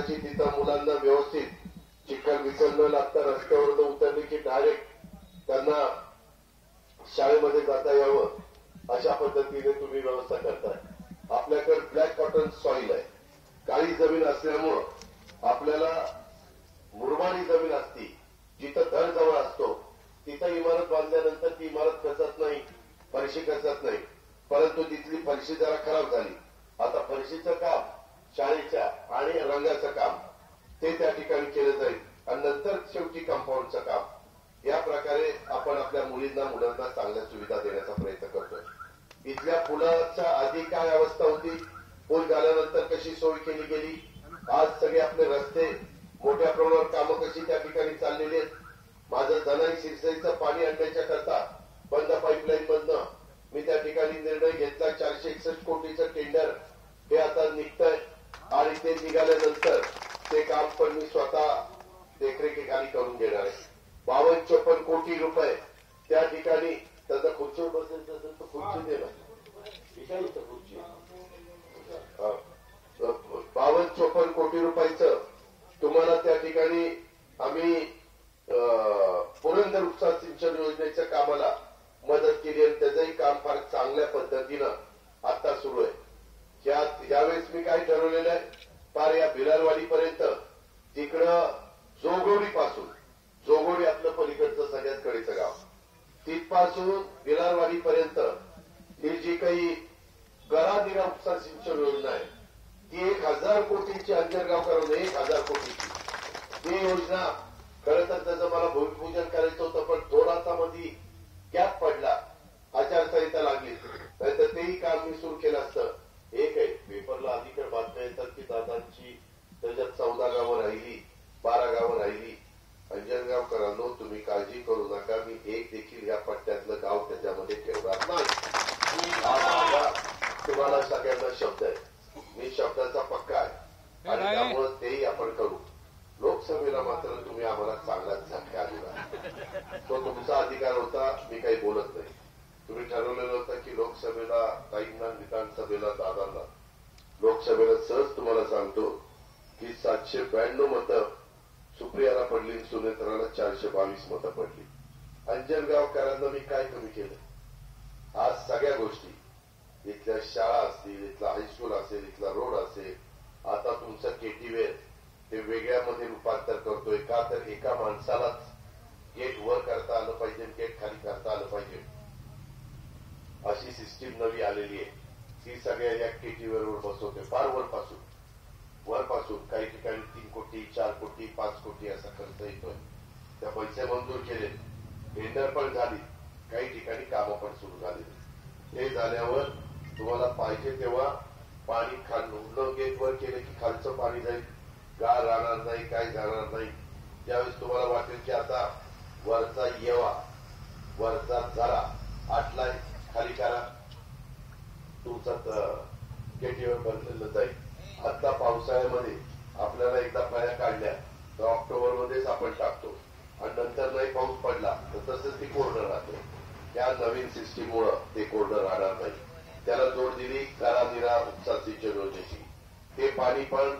प्रकारची तिथं मुलांना व्यवस्थित चिखल विचल न लागता रस्त्यावर उतरले की डायरेक्ट त्यांना शाळेमध्ये जाता यावं अशा पद्धतीने तुम्ही व्यवस्था करताय। आपल्याकडे ब्लॅक कॉटन सॉइल आहे, काळी जमीन असल्यामुळं आपल्याला मुरमाडी जमीन असती, जिथं घर जवळ असतो तिथं इमारत बांधल्यानंतर ती इमारत खचत नाही, फरशी खचत नाही, परंतु तिथली फरशी जरा खराब झाली। आता फरशीचं काम शाळेच्या आणि रंगाचं काम ते त्या ठिकाणी केलं जाईल आणि नंतर शेवटी कंपाऊंडचं काम। या प्रकारे आपण आपल्या मुलींना मुलांना चांगल्या सुविधा देण्याचा प्रयत्न करतोय। इथल्या पुलाच्या आधी काय अवस्था होती, पूल झाल्यानंतर कशी सोय केली गेली, आज सगळे आपले रस्ते मोठ्या प्रमाणावर कामं कशी त्या ठिकाणी चाललेली आहेत। माझं जनाई सिरसाईचं पाणी आणण्याच्या करता बंद पाईपलाईन मधनं मी त्या ठिकाणी निर्णय घेतला। 461 कोटीचं टेंडर हे आता निघतंय आणि ते निघाल्यानंतर ते काम पण मी स्वतः देखरेखीखाली करून घेणार आहे। 52-54 कोटी रुपये त्या ठिकाणी त्याचा खुर्चीवर बसायचं असेल तर खुर्ची देणार, ठीक आहे, खुर्ची 52-54 कोटी रुपयाचं तुम्हाला त्या ठिकाणी आम्ही पुरंदर उपसा सिंचन योजनेच्या कामाला मदत केली आणि त्याचंही काम फार चांगल्या पद्धतीनं आता सुरू आहे। यावेळेस मी काय ठरवलेलं आहे, फार या भिलारवाडीपर्यंत तिकडं जोगोडी आपलं पलीकडचं सगळ्यात कडेचं गाव, तिथपासून भिलारवाडीपर्यंत ही जी काही गरानिरा उपसा सिंचन योजना आहे ती 1000 कोटीची अंतर्गाव करून 1000 कोटीची ती योजना खरं तर त्याचं मला भूमिपूजन करायचं होतं, पण थोडासा मध्ये गॅप पडला, आचारसंहिता लागली, नाहीतर तेही काम मी सुरू केलं असतं। एक आहे पेपरला अधिकार बातम्या येतात की दादांची त्याच्यात 14 गावं राहिली, 12 गावं राहिली। अंजनगावकरांनो तुम्ही काळजी करू नका, मी एक देखील या पट्ट्यातलं गाव त्याच्यामध्ये ठेवणार नाही। तुम्हाला सगळ्यांना शब्द आहे, मी शब्दाचा पक्का आहे आणि त्यामुळे तेही आपण करू। लोकसभेला मात्र तुम्ही आम्हाला चांगलाच झटका दिला, तो तुमचा अधिकार होता, मी काही बोलत नाही। तुम्ही ठरवलेलं होतं की लोकसभेला ताईंना, विधानसभेला दादांना, लोकसभेला सहज तुम्हाला सांगतो की 792 मतं सुप्रियाला पडली, सुनेत्राला 422 मतं पडली। अंजनगावकरांना मी काय कमी केलं, आज सगळ्या गोष्टी, इथल्या शाळा असतील, इथला हायस्कूल असेल, इथला रोड असेल, आता तुमचं केटीवेअर ते वेगळ्यामध्ये रूपांतर करतोय का, तर एका माणसालाच गेट वर करता आलं पाहिजे, गेट खाली करता आलं पाहिजे, अशी सिस्टीम नवी आलेली आहे। ती सगळ्या या केटीवेअर वर बसवते, फार वरपासून काही ठिकाणी 3 कोटी 4 कोटी 5 कोटी असा खर्च येतोय। त्या पैसे मंजूर केले, टेंडर पण झाली, काही ठिकाणी कामं पण सुरू झाली। हे झाल्यावर तुम्हाला पाहिजे तेव्हा पाणी खालून गेट वर केले की खालचं पाणी जाईल, गाळ राहणार नाही, काय जाणार नाही। त्यावेळेस तुम्हाला वाटेल की आता वरचा येवा, वरचा झरा आटलाय, खाली करा, तुमचा केटीवर बनलेलं जाईल। आता पावसाळ्यामध्ये आपल्याला एकदा फळ्या काढल्या तर ऑक्टोबरमध्येच आपण टाकतो आणि नंतर नाही पाऊस पडला तर तसंच ती कोरडं राहते। त्या नवीन सिस्टीममुळं ते कोरडं राहणार नाही। त्याला जोड दिली गरानिरा उपसा सिंचन योजनेची, ते पाणी पण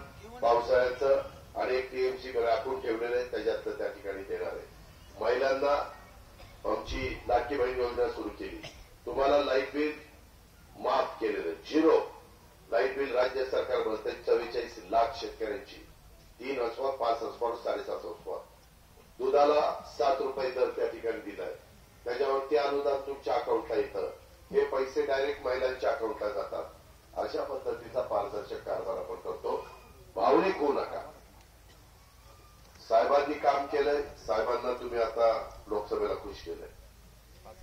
पावसाळ्याचं अनेक टीएमसी राखून ठेवलेलं आहे, त्याच्यातलं त्या ठिकाणी देणार आहे। महिलांना आमची लाडकी बहीण योजना सुरू केली, तुम्हाला लाईट बिल माफ केलेलं, 0 लाईट बिल राज्य सरकार भरते। 44 लाख शेतकऱ्यांची 3 हॉर्सपॉवर 5 हॉर्सपॉवर 7.5 हॉर्सपॉवर, दुधाला 7 रुपये दर त्या ठिकाणी दिलाय, त्याच्यावरती अनुदान तुमच्या अकाउंटला येतं, हे पैसे डायरेक्ट महिलांच्या अकाउंटला जातात। अशा पद्धतीचा पारदर्शक कारभार आपण करतो। भावने होऊ नका, साहेबांनी काम केलंय, साहेबांना तुम्ही आता लोकसभेला खुश केलंय,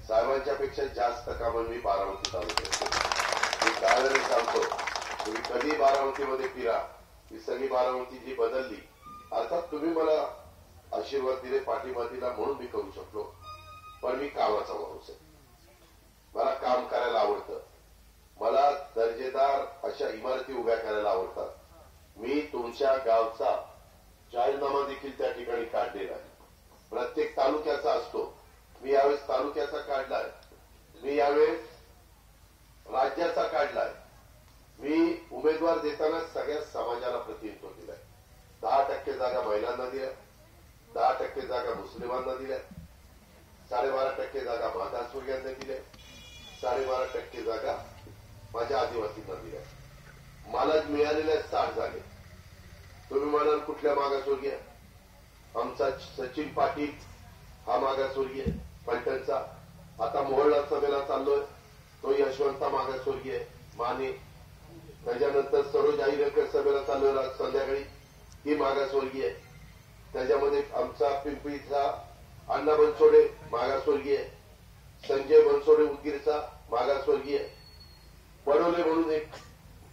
साहेबांच्या पेक्षा जास्त कामं मी बारामती तालुक्यात मी त्यावेळेला सांगतो, तुम्ही कधी बारामतीमध्ये फिरा, ही सगळी बारामती जी बदलली, अर्थात तुम्ही मला आशीर्वाद दिले, पाठिंबा दिला म्हणून मी करू शकलो, पण मी कामाचा माणूस आहे, मला काम करायला आवडतं, मला दर्जेदार अशा इमारती उभ्या करायला आवडतात। मी तुमच्या गावचा जाहीरनामा देखील त्या ठिकाणी काढलेला आहे, प्रत्येक तालुक्याचा असतो, मी यावेळेस तालुक्याचा काढलाय, मी यावेळेस राज्याचा काढलाय, मी उमेदवार देताना सगळ्या समाजाला प्रतिनिधित्व दिलंय। 12% जागा महिलांना दिल्या, 10% जागा मुस्लिमांना दिल्या, 12.5% जागा मागासवर्गीयांना दिल्या, 12.5% जागा माझ्या आदिवासींना दिल्या. मला मिळालेल्या 60 जागे. तुम्ही म्हणाल कुठल्या मागासवर्गीय? आमचा सचिन पाटील हा मागासवर्गीय पैठणचा, आता मोहोळला सभेला चाललोय, तो यशवंता मागासवर्गीय माने. त्याच्यानंतर सरोज आईरकर सभेला चाललोय संध्याकाळी, ही मागासवर्गीय. त्याच्यामध्ये आमचा पिंपळीचा अण्णा बनसोडे मागासवर्गीय, संजय बनसोडे उदगीरचा मागासवर्गीय, पडोले म्हणून एक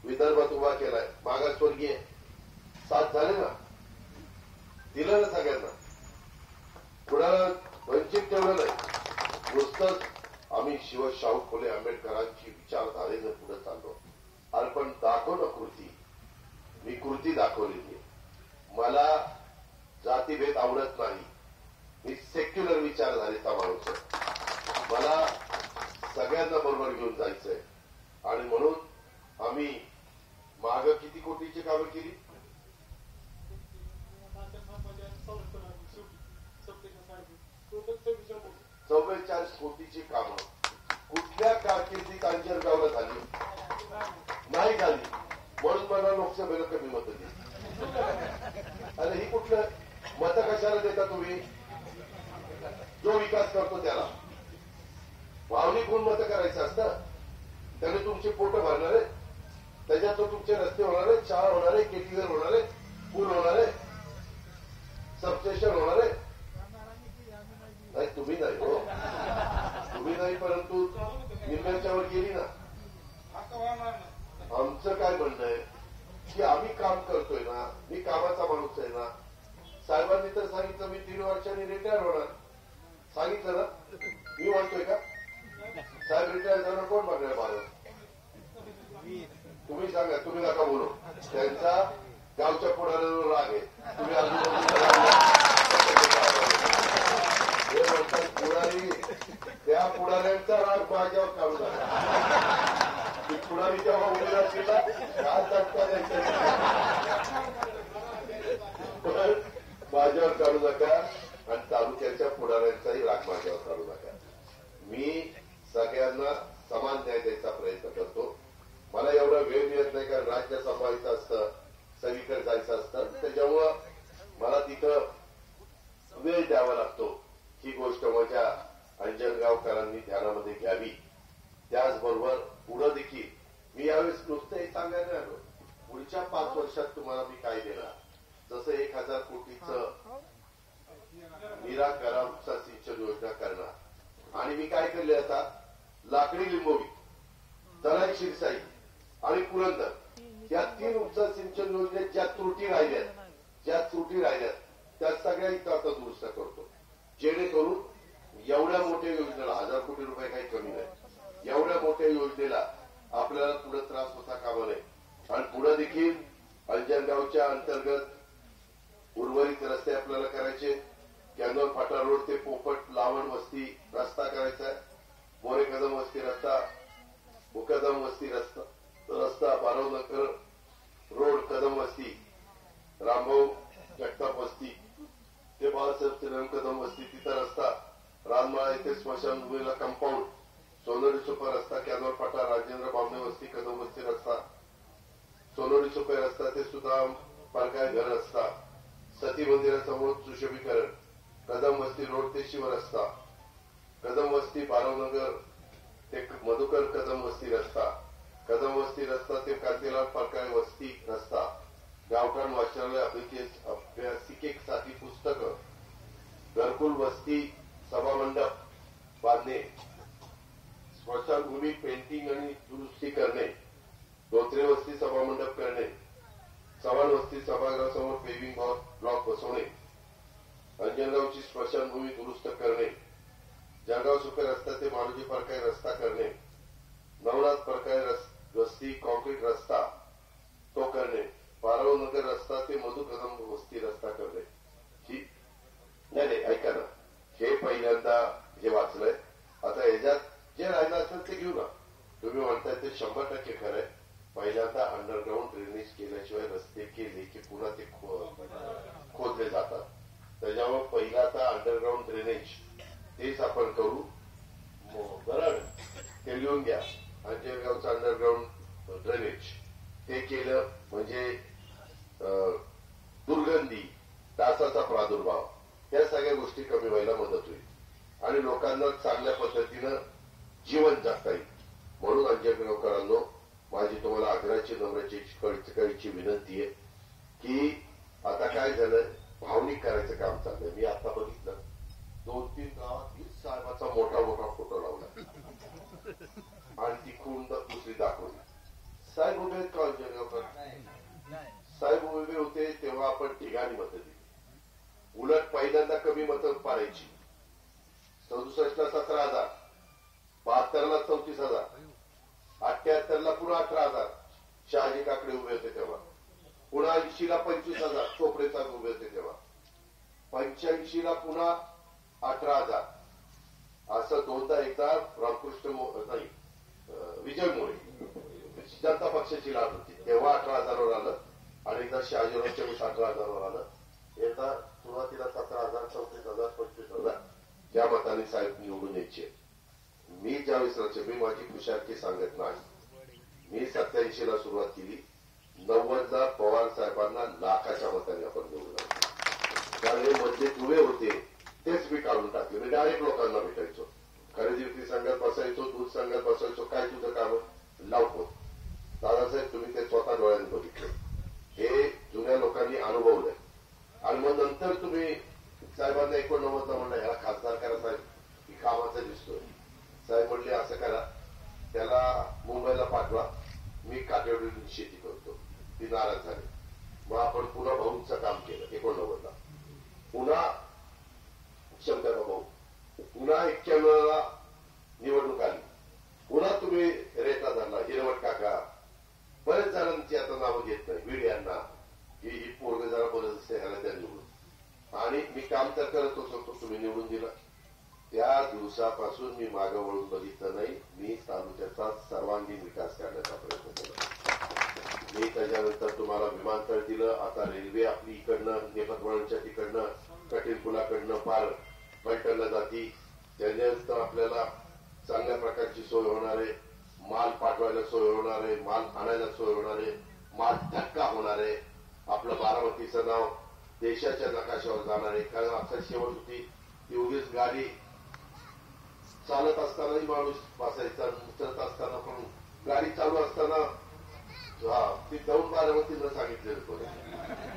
विदर्भात उभा केलाय मागासवर्गीय. 7 झाले ना, दिलं ना सगळ्यांना. कुणाला वंचित ठेवलं नाही. नुसतंच आम्ही शाहू फुले आंबेडकरांची विचारधारेनं पुढे चाललो. अरे पण दाखव ना कृती. मी कृती दाखवलेली. मला जातीभेद आवडत नाही. मी सेक्युलर विचारधारेचा माणूस आहे. मला सगळ्यांना बरोबर घेऊन जायचंय आणि म्हणून आम्ही माग किती कोटीची कामं केली? 44 कोटीची कामं कुठल्या कारकिर्दीत अंजनगावला झाली? नाही झाली. म्हणून मला लोकसभेला कमी मतं दिली. अरे ही कुठलं मतं कशाला देता तुम्ही? जो विकास करतो त्याला भावनिक गुण मतं करायचं असतं. त्याने तुमचे पोटं भरणार आहे, त्याच्यात तुमचे रस्ते होणार आहे, शाळा होणार आहे, केटीवेर होणार आहे, पूल होणार आहे, सबस्टेशन होणार आहे. नाही तुम्ही नाही हो, तुम्ही नाही, परंतु निम्म्याच्यावर गेली ना. आमचं काय म्हणणं आहे की आम्ही काम करतोय ना, मी कामाचा माणूस आहे ना. साहेबांनी तर सांगितलं मी 3 वर्षांनी रिटायर होणार. सांगितलं ना, मी म्हणतोय का? साहेब रिटायर झालं कोण मागणार भारत? तुम्ही सांगा, तुम्ही नका बोलू. त्यांचा गावच्या पुढाऱ्यावर राग आहे. तुम्ही हे म्हणतात पुढारी, त्या पुढाऱ्यांचा राग माझ्यावर काढू नका. ती पुढारी जेव्हा उडीला केला काय चटका द्यायचा माझ्यावर काढू नका आणि तालुक्याच्या पुढाऱ्यांचाही राग माझ्यावर काढू नका. मी सगळ्यांना समान न्याय द्यायचा प्रयत्न करतो. मला एवढा वेळ मिळत नाही, कारण राज्य सांभाळायचं असतं, सगळीकडे जायचं असतं. त्याच्यामुळं मला तिथं वेळ द्यावा लागतो. ही गोष्ट माझ्या अंजनगावकरांनी ध्यानामध्ये घ्यावी. त्याचबरोबर पुढं देखील मी यावेळेस नुसतं हे सांगायला आलो, पुढच्या 5 वर्षात तुम्हाला मी काय देणार. जसं 1000 कोटीचं निराकरा उपसा सिंचन योजना करणार. आणि मी काय केले आता, लाकडी लिंबोवी, तलाई शिरसाई आणि पुरंदर या 3 उपसा सिंचन योजनेत ज्या त्रुटी राहिल्यात त्या सगळ्या इथं आता दुरुस्त करतो. जेणेकरून एवढ्या मोठ्या योजनेला 1000 कोटी रुपये काही कमी नाही. एवढ्या मोठ्या योजनेला आपल्याला पुढे त्रास होता कामा नये. आणि पुढे देखील अंजनगावच्या अंतर्गत उर्वरित रस्ते आपल्याला करायचे. कॅनॉल फाटा रोड ते पोपट लावण वस्ती रस्ता करायचा आहे. मोरे कदम वस्ती रस्ता, मुकदम वस्ती रस्ता, बारवनकर रोड कदम वस्ती, रामभाऊ जगताप वस्ती ते बाळासाहेब तिरंग कदम वस्ती तिथं रस्ता, रानमाळा येथे स्मशानभूमीला कंपाऊंड, सोनोडी सुपर रस्ता, कॅनॉल फाटा राजेंद्र बांबे वस्ती कदम वस्ती रस्ता, सोनोडी सुपर रस्ता ते सुदाम पारकाय घर रस्ता, सती मंदिरासमोर सुशोभीकरण, कदम वस्ती रोड ते शिव रस्ता, कदम वस्ती बारवनगर ते मधुकर कदम वस्ती रस्ता, कदम वस्ती रस्ता ते कांतीलाल पारकाय वस्ती रस्ता, गावठाण वाचनालय अभ्यासिकेसाठी पुस्तकं, घरकुल वस्ती सभामंडप बांधणे, स्मशानभूमी पेंटिंग आणि दुरुस्ती करणे, धोत्रे वस्ती सभामंडप करणे, चव्हाण वस्ती सभागृहासमोर पेव्हिंग ब्लॉक बसवणे, अंजनगावची स्मशानभूमी दुरुस्त करणे, जळगाव सुपे रस्ता ते मारुजी परकाय रस्ता करणे, नवनाथ परकाय वस्ती कॉन्क्रीट रस्ता तो करणे, बारावनगर रस्ता ते मधु कदम वस्ती रस्ता करणे. ही नाही ऐका ना, हे पहिल्यांदा हे वाचलंय. आता ह्याच्यात जे राहिलं असेल ते घेऊ ना. तुम्ही म्हणताय ते 100% खरं आहे. पहिल्यांदा अंडरग्राऊंड ड्रेनेज केल्याशिवाय रस्ते केले की पुन्हा ते अंडरग्राऊंड ड्रेनेज तेच आपण करू. बरं ते लिहून घ्या. अंजनगावचं अंडरग्राऊंड ड्रेनेज ते केलं म्हणजे दुर्गंधी, डासाचा प्रादुर्भाव या सगळ्या गोष्टी कमी व्हायला मदत होईल आणि लोकांना चांगल्या पद्धतीनं जीवन जगता येईल. म्हणून अंजनगावकरांनो, माझी तुम्हाला आग्रहाची नम्राची कळीची विनंती आहे की आता काय झालं, भावनिक करायचं काम चाललंय. मी आता बघितलं 2-3 गावात हीच साहेबाचा मोठा मोठा फोटो लावला आणि ती खूण दुसरी दाखवली. साहेब उभे आहेत का अंजनगावकर? साहेब उभे होते तेव्हा आपण ठिकाणी मतं दिली. उलट पहिल्यांदा कमी मतं पाडायची. 67ला 17,000, 72ला 34,000, 78ला पुन्हा 18,000 शहाजी काकडे उभे होते तेव्हा. पुन्हा 80ला 25,000 चोपडे साहेब उभे होते तेव्हा. 85ला पुन्हा 18,000. असं दोनदा, एकदा रामकृष्ण नाही विजय मोरे जनता पक्षाची लाट होती तेव्हा 18,000वर आलं आणि एकदा शहाजीरावच्या 18,000वर आलं. एकदा सुरुवातीला 17,000, 34,000, 25,000 त्या मताने साहेब निवडून यायचे. मी ज्यावेळेस रचले, मी माझी खुशालकी सांगत नाही. मी 87ला सुरुवात केली. 90ला पवार साहेबांना लाखाच्या मताने आपण निवडून आलो. त्यावेळी मधले दुवे होते तेच मी काढून टाकले. मी डायरेक्ट लोकांना भेटायचो, खरेदी विक्री संघात बसायचो, दूध संघात बसायचो. काय तुझं काम लावतो दादासाहेब, तुम्ही ते स्वतः डोळ्यांनी बघितले, हे जुन्या लोकांनी अनुभवलंय. आणि मग नंतर तुम्ही साहेबांना 89ला म्हणलं ह्याला खासदार करा साहेब, ही कामाचा दिसतोय. साहेब म्हणले असं करा, त्याला मुंबईला पाठवा, मी काटेवाडीची शेती करतो. ती नाराज झाली. मग आपण पुन्हा भाऊंचं काम केलं 89ला. पुन्हा शंकरराव भाऊ, पुन्हा 91ला निवडणूक आली. पुन्हा तुम्ही रेटा धरला, हिरवट काका, बरेच जणांची आता नावं घेत नाही, बीड यांना की ही पोरग जरा बरंच असते ह्याला त्या निवडून. आणि मी काम तर करतच होतो, तुम्ही निवडून दिलं. त्या दिवसापासून मी मागं वळून बघितलं नाही. मी तालुक्याचा सर्वांगीण विकास करण्याचा प्रयत्न केला. मी त्याच्यानंतर तुम्हाला विमानतळ दिलं. आता रेल्वे आपली इकडनं नेपथवळांच्या तिकडनं कटील पुलाकडनं पार पैठणला जाती. त्याच्यानंतर आपल्याला चांगल्या प्रकारची सोय होणार आहे, माल पाठवायला सोय होणार आहे, माल आणायला सोय होणार आहे, माल धक्का होणार आहे. आपलं बारामतीचं नाव देशाच्या नकाशावर जाणार आहे. कारण आता शेवट होती ती उगीच गाडी चालत असतानाही माणूस बसायचा, उचलत असताना पण गाडी चालू असताना ती जाऊन बारामतीनं सांगितलेलं होतं.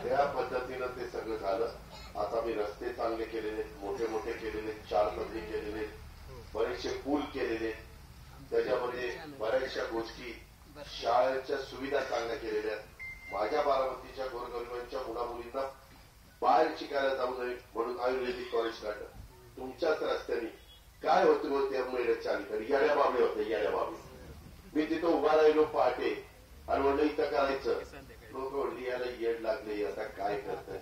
त्या पद्धतीनं ते सगळं झालं. आता मी रस्ते चांगले केलेले, मोठे मोठे केलेले, 4 मजली केलेले, बरेचसे पूल केलेले, त्याच्यामध्ये बऱ्याचशा गोष्टी, शाळेच्या सुविधा चांगल्या केलेल्या. माझ्या बारामतीच्या गोरगरिबांच्या मुलामुलींना बाहेर शिकायला जाऊ नये म्हणून आयुर्वेदिक कॉलेज काढलं. तुमच्याच रस्त्याने काय होतं त्या महिन्याच्या अलीकडे येड्या बाबळे होते, येड्या बाबळे. मी तिथं उभा राहिलो पहाटे आणि म्हणलं इथं करायचं. लोक म्हणली याला येड लागले, आता काय करताय.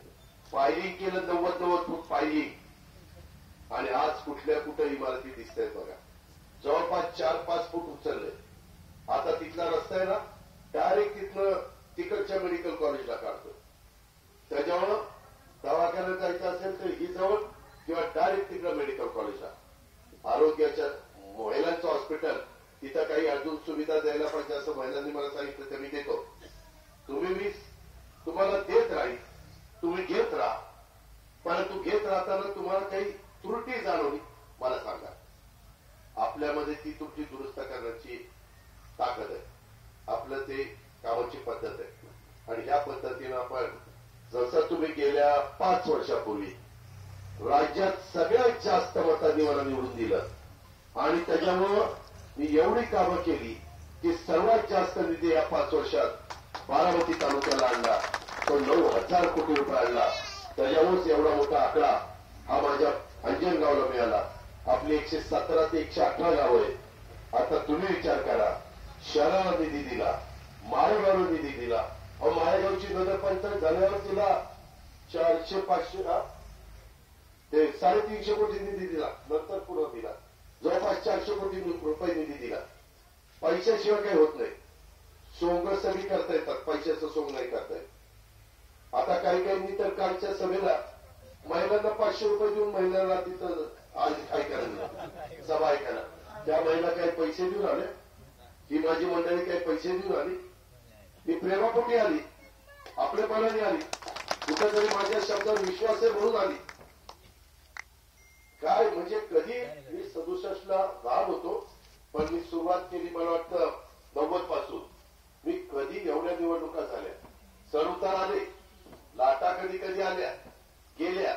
फायरिंग केलं, 90 फूट फायरिंग. आणि आज कुठल्या कुठं इमारती दिसत आहेत बघा, जवळपास 4-5 फूट उचलले. आता तिथला रस्ता आहे ना, डायरेक्ट तिथनं तिकडच्या मेडिकल कॉलेजला काढतो. त्याच्यामुळं दवाखान्यात जायचं असेल तर ही जवळ किंवा डायरेक्ट तिकडं मेडिकल कॉलेजला. आरोग्याच्या महिलांचं हॉस्पिटल, तिथं काही अजून सुविधा द्यायला पाहिजे असं महिलांनी मला सांगितलं, ते मी देतो. मी तुम्हाला देत राहील, तुम्ही घेत राहा. परंतु घेत राहताना तुम्हाला काही त्रुटी जाणवली मला सांगा. आपल्यामध्ये ती त्रुटी दुरुस्त करण्याची ताकद आहे. आपलं ते कामाची पद्धत आहे. आणि ह्या पद्धतीनं आपण जसं तुम्ही गेल्या 5 वर्षापूर्वी राज्यात सगळ्यात जास्त मतांनी मला निवडून दिलं आणि त्याच्यामुळं मी एवढी कामं केली की सर्वात जास्त निधी या 5 वर्षात बारामती तालुक्याला आणला, तो 9,000 कोटी रुपये आणला. त्याच्यामुळेच एवढा मोठा आकडा हा माझ्या अंजनगावला मिळाला. आपली 117 ते 118 गावं आहेत. आता तुम्ही विचार करा, शहराला निधी दिला, माळेगावला निधी दिला. माळेगावची नगरपंचायत झाल्यावर तिला 400-500 ते 350 कोटी निधी दिला. नंतर पुन्हा दिला जवळपास 400 कोटी रुपये निधी दिला. पैशाशिवाय काही होत नाही. सोंग सगळी करता येतात, पैशाचं सोंग नाही करता येत. आता काही काहींनी तर कालच्या सभेला महिलांना 500 रुपये देऊन महिलांना तिथं आज ऐकायला सभा ऐकायला त्या महिला काही पैसे देऊन आले? ही माझी मंडळी काही पैसे देऊन आली? मी प्रेमापोटी आली, आपलेपणाने आली, कुठेतरी माझ्या शब्दावर विश्वास आहे म्हणून आली. काय म्हणजे कधी मी 67 ला लहान होतो, पण मी सुरुवात केली मला वाटतं 90 पासून. मी कधी एवढ्या निवडणुका झाल्या, चढउतार आले, लाटा कधी कधी आल्या गेल्या,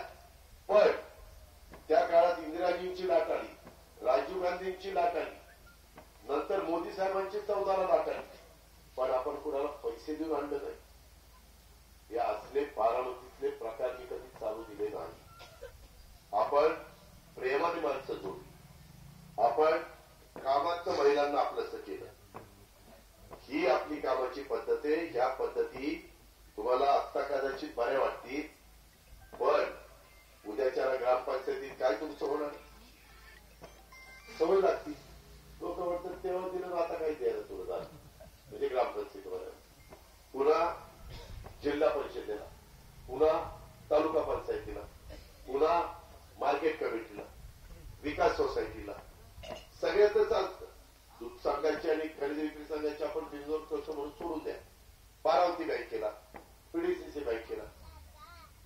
पण त्या काळात इंदिराजींची लाट आली, राजीव गांधींची लाट आली, नंतर मोदी साहेबांची 14 ला लाट आली, पण आपण कुणाला पैसे देऊन आणलं नाही. हे असले बारामतीतले प्रकार मी कधी चालू दिले नाही. आपण प्रेमाने माणसं जोडली, आपण कामाचं महिलांना आपलंसं केलं. ही आपली कामाची पद्धत आहे. ह्या पद्धती तुम्हाला आत्ता कदाचित बऱ्या वाटतील, पण उद्याच्या ग्रामपंचायतीत काय तुमचं होणार? सवय लागतील. लोक म्हणतात तेव्हा दिलं आता काही द्यायला तुला झालं, म्हणजे ग्रामपंचायतीवर पुन्हा जिल्हा परिषदेला, पुन्हा तालुका पंचायतीला, पुन्हा मार्केट कमिटीला, विकास सोसायटीला, सगळ्याच चालतं. दूध संघाची आणि खरेदी विक्री संघाची आपण बिनजोड करतो म्हणून सोडून द्या. बारामती बँकेला, पीडीसीसी बँकेला,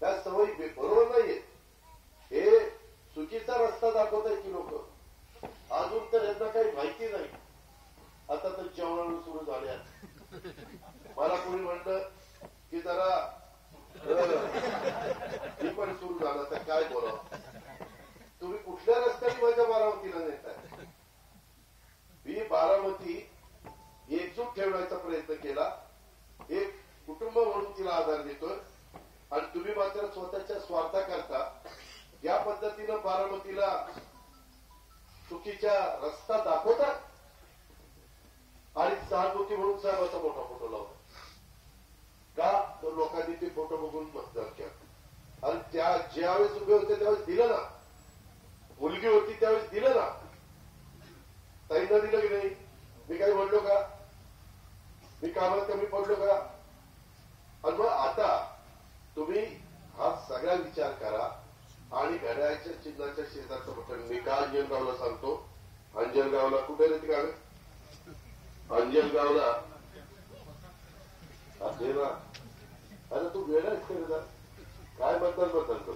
त्या सवयी बरोबर नाहीये. हे चुकीचा रस्ता दाखवताय की लोक. अजून तर यांना काही माहिती नाही. आता तर जेवणाळू सुरू झाल्या. मला कोणी म्हणलं की जरा ही पण सुरू झालं तर काय बोलावं. तुम्ही कुठल्या रस्त्याने माझ्या बारामतीला नेताय? मी बारामती एकजूट ठेवण्याचा प्रयत्न केला, एक कुटुंब म्हणून तिला आधार देतोय, आणि तुम्ही मात्र स्वतःच्या स्वार्थाकरता या पद्धतीनं बारामतीला चुकीच्या रस्ता दाखवता आणि सहानुभूती म्हणून साहेबाचा मोठा फोटो लावता का? तर लोकांनी ते फोटो बघून मतदान केलं. आणि त्या ज्यावेळेस उभे होते त्यावेळेस दिलं ना, मुलगी होती त्यावेळेस दिलं ना, ताईंना दिलं की नाही? मी काही म्हणलो का? मी कामात कमी पडलो का? आणि मग आता तुम्ही हा सगळा विचार करा आणि घड्याळ्याच्या चिन्हाच्या शेजारचं बटन. मी का अंजनगावला सांगतो? अंजनगावला कुठे येते का? अंजनगावला असे ना, अरे तू वेळाच केला काय मतदान करतो?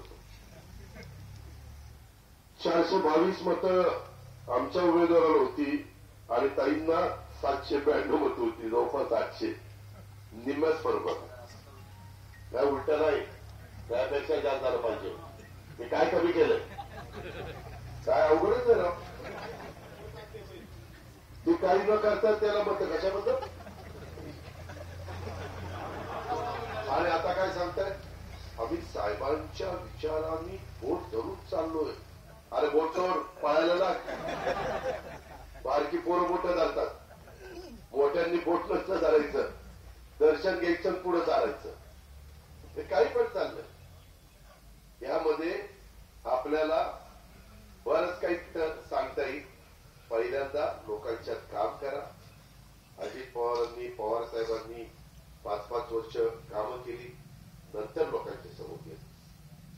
422 मतं आमच्या उमेदवाराला होती आणि ताईंना 792 मतं होती, जवळपास 800. निम्म्याच फरक होता. काय उलट नाही, त्यापेक्षा जास्त झालं पाहिजे. मी काय कमी केलंय? काय अवघडच आहे ना. ते काही न करता त्याला मतं कशाबद्दल? आणि आता काय सांगताय? आम्ही साहेबांच्या विचारांनी बोट धरून चाललोय. अरे बोटवर पळायला लाग. बारकी पोरं मोठं चालतात, मोठ्यांनी बोट नसतं चालायचं, दर्शन घ्यायचं पुढे चालायचं. हे काही पण चाललंय. यामध्ये आपल्याला बरंच काही सांगता येईल. पहिल्यांदा लोकांच्यात काम करा. अजित पवारांनी, पवार साहेबांनी 5-5 वर्ष कामं केली, नंतर लोकांच्या समोर गेली.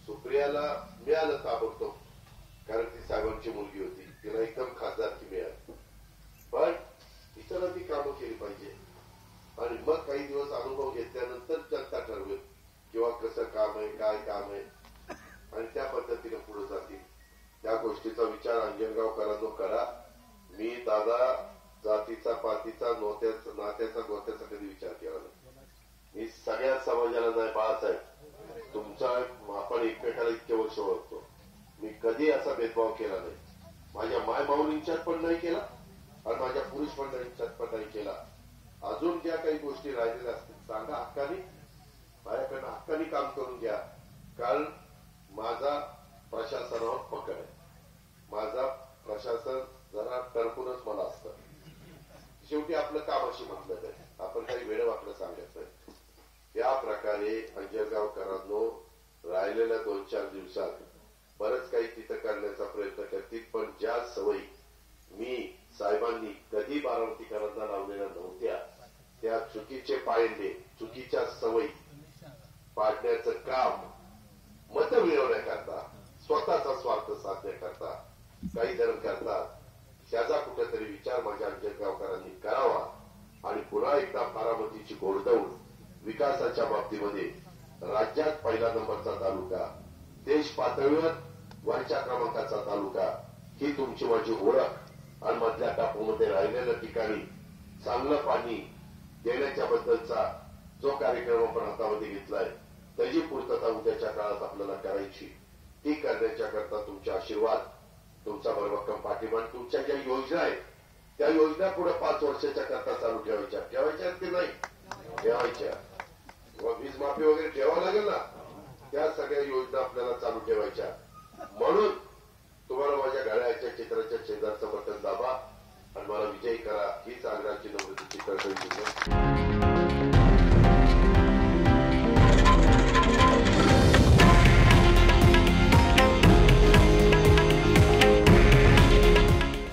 सुप्रियाला मिळालं ताबडतोब, कारण ती साहेबांची मुलगी होती, तिला एकदम खासदारकी मिळाली. पण इतरांनी कामं केली पाहिजे आणि मग काही दिवस अनुभव घेतल्यानंतर जनता ठरवेल किंवा कसं काम आहे, काय काम आहे, आणि त्या पद्धतीने पुढे जातील. त्या गोष्टीचा विचार अंजनगावकरांनो करा. मी दादा जातीचा, पातीचा, नात्याचा, गोत्याचा कधी विचार केला नाही. मी सगळ्या समाजाला नाही बाळासाहेब, तुमचा आपण एकमेकाला इतके वर्ष ओळखतो. मी कधी असा भेदभाव केला नाही. माझ्या मायमाऊलींच्यात पण नाही केला आणि माझ्या पुरुष मंडळींच्यात पण नाही केला. अजून ज्या काही गोष्टी राहिलेल्या असतील सांगा हक्कानी, माझ्याकडनं हक्कानी काम करून घ्या. कारण माझा प्रशासनावर पकड आहे. माझा प्रशासन जरा टरकूनच मला असतं. शेवटी आपलं कामाशी मतलब आहे. आपण काही वेळ आपलं सांगत नाही. या प्रकारे अंजनगावकरांनो राहिलेल्या 2-4 दिवसात बरंच काही तिथं करण्याचा प्रयत्न करतील. पण ज्या सवयी मी साहेबांनी कधी बारामतीकरांना लावलेल्या नव्हत्या, त्या चुकीचे पायंडे, चुकीच्या सवयी पाडण्याचं काम मतं मिळवण्याकरता काही जण करतात, त्याचा कुठेतरी विचार माझ्या अंजनगावकरांनी करावा आणि पुन्हा एकदा बारामतीची घोडदौड विकासाच्या बाबतीमध्ये राज्यात पहिला नंबरचा तालुका, देश पातळीवर वरच्या क्रमांकाचा तालुका, ही तुमची माझी ओळख आणि मधल्या टापूमध्ये राहिलेल्या ठिकाणी चांगलं पाणी देण्याच्या बद्दलचा जो कार्यक्रम आपण हातामध्ये घेतलाय त्याची पूर्तता उद्याच्या काळात आपल्याला करायची, ती करण्याच्या करता तुमचे आशीर्वाद, तुमचा भरभक्कम पाठिंबा, तुमच्या ज्या योजना आहेत त्या योजना पुढे 5 वर्षाच्या करता चालू ठेवायच्या की नाही ठेवायच्या, वीज माफी वगैरे ठेवावं लागेल ना, त्या सगळ्या योजना आपल्याला चालू ठेवायच्या. म्हणून तुम्हाला माझ्या घड्याळाच्या चित्राच्या शेजारचं बटन दाबा आणि मला विजयी करा, हीच आग्रहाची नम्रतेची कळकळी.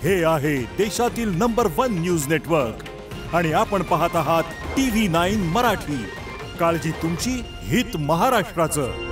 हे आहे देशातील नंबर 1 न्यूज नेटवर्क आणि आपण पाहत आहात TV9 मराठी. काळजी तुमची, हित महाराष्ट्राचं.